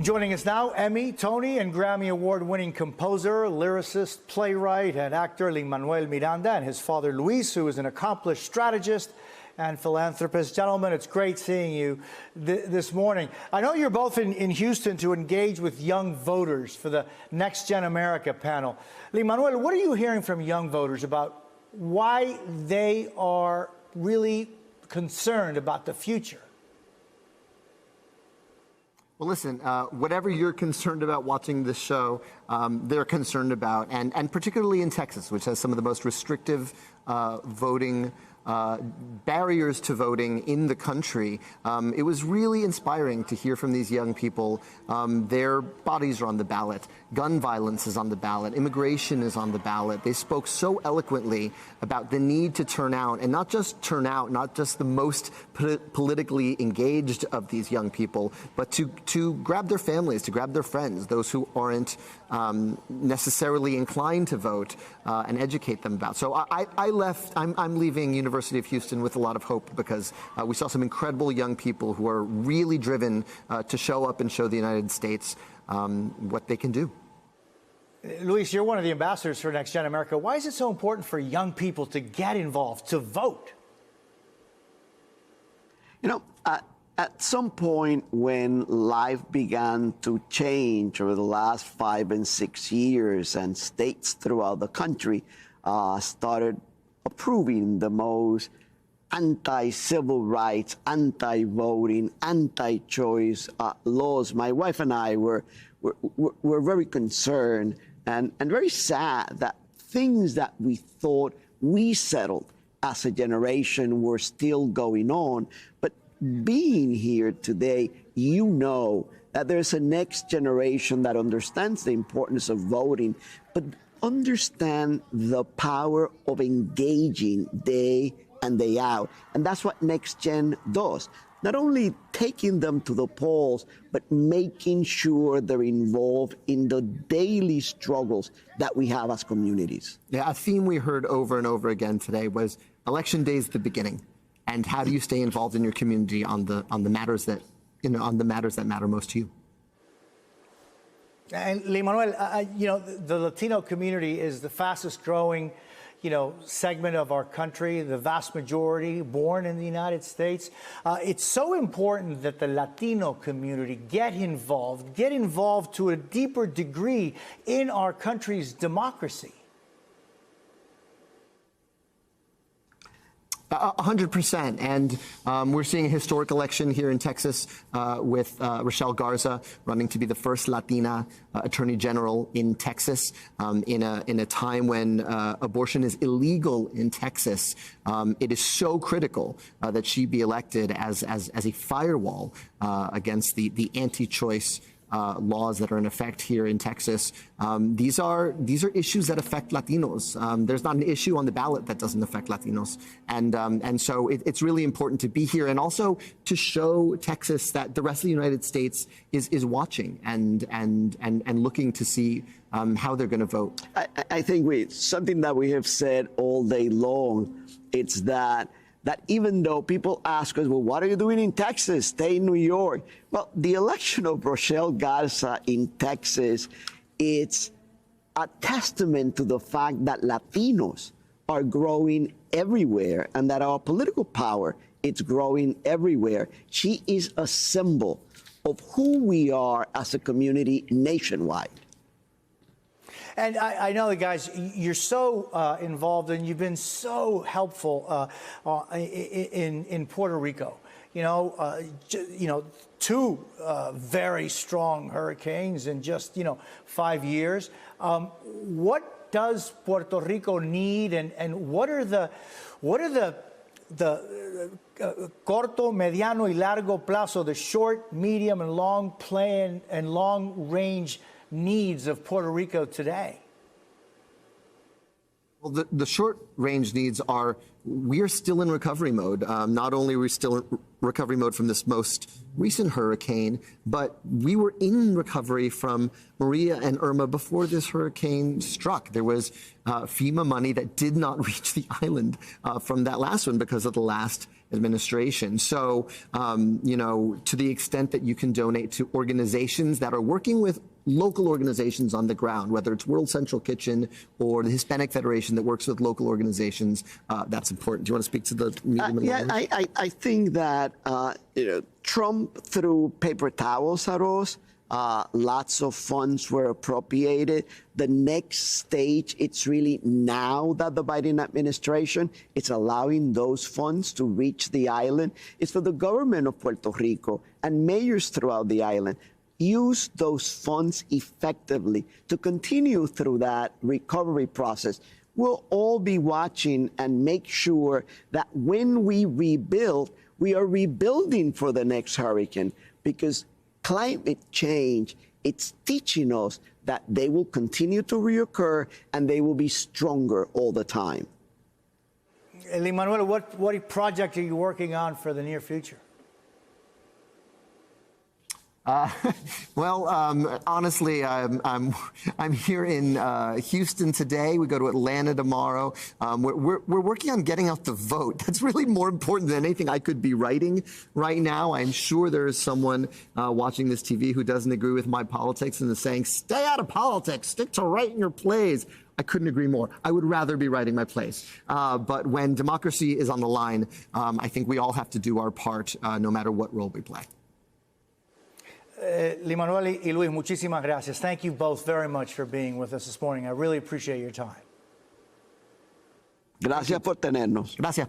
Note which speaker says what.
Speaker 1: Joining us now, Emmy, Tony, and Grammy Award-winning composer, lyricist, playwright, and actor Lin-Manuel Miranda, and his father Luis, who is an accomplished strategist and philanthropist. Gentlemen, it's great seeing you this morning. I know you're both in Houston to engage with young voters for the Next Gen America panel. Lin-Manuel, what are you hearing from young voters about why they are really concerned about the future?
Speaker 2: Well, listen, whatever you're concerned about watching this show, they're concerned about, and particularly in Texas, which has some of the most restrictive voting barriers to voting in the country. It was really inspiring to hear from these young people. Their bodies are on the ballot. Gun violence is on the ballot. Immigration is on the ballot. They spoke so eloquently about the need to turn out, and not just turn out, not just the most politically engaged of these young people, but to grab their families, to grab their friends, those who aren't necessarily inclined to vote, and educate them about. So I'm leaving University of Houston with a lot of hope, because we saw some incredible young people who are really driven to show up and show the United States what they can do.
Speaker 1: Luis, you're one of the ambassadors for Next Gen America. Why is it so important for young people to get involved, to vote?
Speaker 3: You know, at some point when life began to change over the last 5 and 6 years, and states throughout the country started approving the most anti-civil rights, anti-voting, anti-choice laws, my wife and I were very concerned and very sad that things that we thought we settled as a generation were still going on. But being here today, you know that there's a next generation that understands the importance of voting, but understand the power of engaging day and day out. And that's what Next Gen does. Not only taking them to the polls, but making sure they're involved in the daily struggles that we have as communities.
Speaker 2: Yeah, a theme we heard over and over again today was election day is the beginning, and how do you stay involved in your community on the matters that matter most to you.
Speaker 1: And Lin-Manuel, you know, the Latino community is the fastest growing, segment of our country, the vast majority born in the United States. It's so important that the Latino community get involved to a deeper degree in our country's democracy.
Speaker 2: 100%, and we're seeing a historic election here in Texas with Rochelle Garza running to be the first Latina Attorney General in Texas in a time when abortion is illegal in Texas. It is so critical that she be elected as a firewall against the anti-choice laws that are in effect here in Texas. These are issues that affect Latinos. There's not an issue on the ballot that doesn't affect Latinos, and so it's really important to be here, and also to show Texas that the rest of the United States is watching and looking to see how they're going to vote.
Speaker 3: I think something that we have said all day long, it's that even though people ask us, well, what are you doing in Texas? Stay in New York. Well, the election of Rochelle Garza in Texas, it's a testament to the fact that Latinos are growing everywhere, and that our political power, it's growing everywhere. She is a symbol of who we are as a community nationwide.
Speaker 1: And I know that, guys, you're so involved, and you've been so helpful in Puerto Rico. Two very strong hurricanes in just 5 years. What does Puerto Rico need, and what are the corto, mediano, y largo plazo, the short, medium, and long plan and long range needs of Puerto Rico today?
Speaker 2: Well, the short-range needs are, we are still in recovery mode. Not only are we still in recovery mode from this most recent hurricane, but we were in recovery from Maria and Irma before this hurricane struck. There was FEMA money that did not reach the island from that last one because of the last administration. So, to the extent that you can donate to organizations that are working with local organizations on the ground, whether it's World Central Kitchen or the Hispanic Federation that works with local organizations, that's important. Do you want to speak to the medium and long range?
Speaker 3: I think that Trump threw paper towels at us. Lots of funds were appropriated. The next stage, it's really now that the Biden administration is allowing those funds to reach the island. It's for the government of Puerto Rico and mayors throughout the island. Use those funds effectively to continue through that recovery process. We'll all be watching and make sure that when we rebuild, we are rebuilding for the next hurricane, because climate change, it's teaching us that they will continue to reoccur and they will be stronger all the time.
Speaker 1: Lin-Manuel, what project are you working on for the near future?
Speaker 2: Honestly, I'm here in Houston today. We go to Atlanta tomorrow. We're working on getting out the vote. That's really more important than anything I could be writing right now. I'm sure there is someone watching this TV who doesn't agree with my politics and is saying, stay out of politics, stick to writing your plays. I couldn't agree more. I would rather be writing my plays. But when democracy is on the line, I think we all have to do our part, no matter what role we play.
Speaker 1: Lin-Manuel y Luis, muchísimas gracias. Thank you both very much for being with us this morning. I really appreciate your time.
Speaker 3: Gracias por tenernos.
Speaker 2: Gracias.